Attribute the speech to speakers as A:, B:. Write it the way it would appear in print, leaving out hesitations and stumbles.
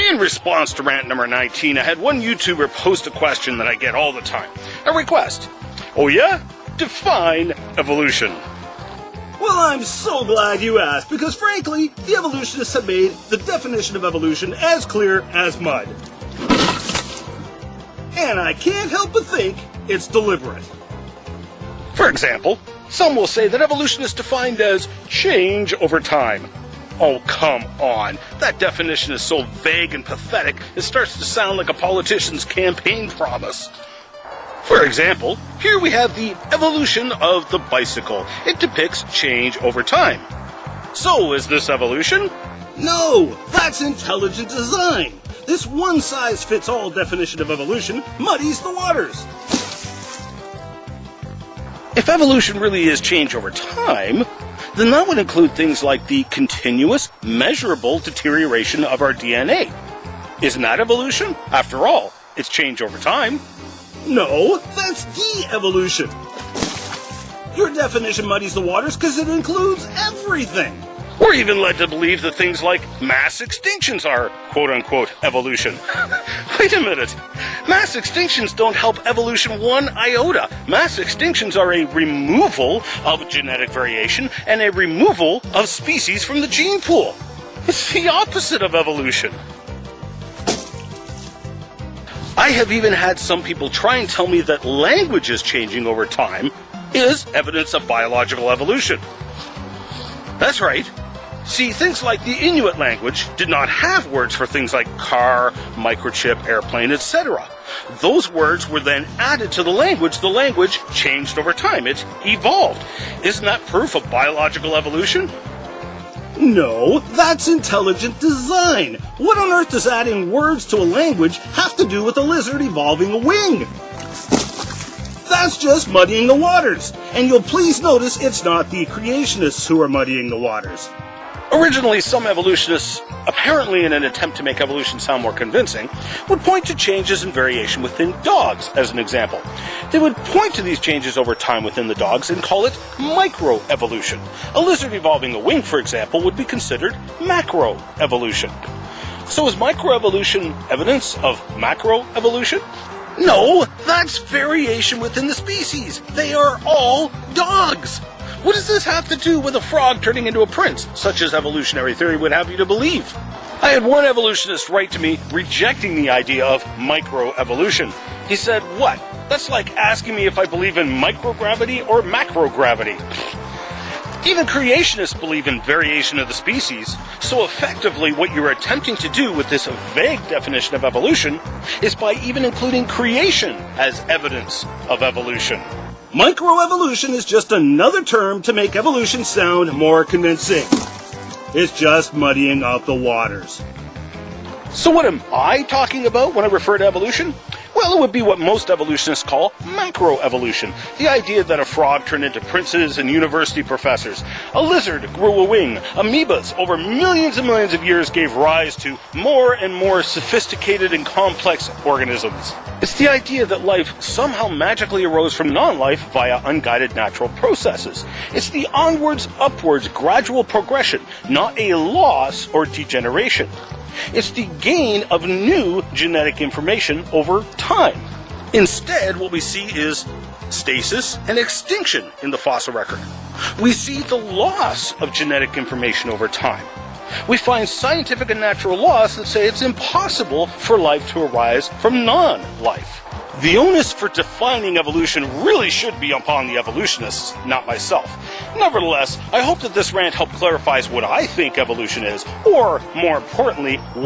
A: In response to rant number 19, I had one YouTuber post a question that I get all the time. A request. Oh yeah? Define evolution.
B: Well, I'm so glad you asked, because frankly, the evolutionists have made the definition of evolution as clear as mud. And I can't help but think it's deliberate.
A: For example, some will say that evolution is defined as change over time. Oh, come on. That definition is so vague and pathetic, it starts to sound like a politician's campaign promise. For example, here we have the evolution of the bicycle. It depicts change over time. So, is this evolution?
B: No, that's intelligent design. This one-size-fits-all definition of evolution muddies the waters.
A: If evolution really is change over time, then that would include things like the continuous, measurable deterioration of our DNA. Isn't that evolution? After all, it's change over time.
B: No, that's de-evolution. Your definition muddies the waters because it includes everything.
A: We're even led to believe that things like mass extinctions are quote-unquote evolution. Wait a minute. Mass extinctions don't help evolution one iota. Mass extinctions are a removal of genetic variation and a removal of species from the gene pool. It's the opposite of evolution. I have even had some people try and tell me that language is changing over time is evidence of biological evolution. That's right. See, things like the Inuit language did not have words for things like car, microchip, airplane, etc. Those words were then added to the language. The language changed over time. It evolved. Isn't that proof of biological evolution?
B: No, that's intelligent design. What on earth does adding words to a language have to do with a lizard evolving a wing? That's just muddying the waters. And you'll please notice it's not the creationists who are muddying the waters.
A: Originally, some evolutionists, apparently in an attempt to make evolution sound more convincing, would point to changes and variation within dogs, as an example. They would point to these changes over time within the dogs and call it microevolution. A lizard evolving a wing, for example, would be considered macroevolution. So is microevolution evidence of macroevolution? No, that's variation within the species. They are all dogs. What does this have to do with a frog turning into a prince, such as evolutionary theory would have you to believe? I had one evolutionist write to me rejecting the idea of microevolution. He said, "What? That's like asking me if I believe in microgravity or macrogravity." Even creationists believe in variation of the species, so effectively what you're attempting to do with this vague definition of evolution is by even including creation as evidence of evolution.
B: Microevolution is just another term to make evolution sound more convincing. It's just muddying up the waters.
A: So what am I talking about when I refer to evolution? Well, it would be what most evolutionists call macroevolution. The idea that a frog turned into princes and university professors, a lizard grew a wing, amoebas over millions and millions of years gave rise to more and more sophisticated and complex organisms. It's the idea that life somehow magically arose from non-life via unguided natural processes. It's the onwards, upwards, gradual progression, not a loss or degeneration. It's the gain of new genetic information over time. Instead, what we see is stasis and extinction in the fossil record. We see the loss of genetic information over time. We find scientific and natural laws that say it's impossible for life to arise from non-life. The onus for defining evolution really should be upon the evolutionists, not myself. Nevertheless, I hope that this rant helped clarify what I think evolution is, or more importantly,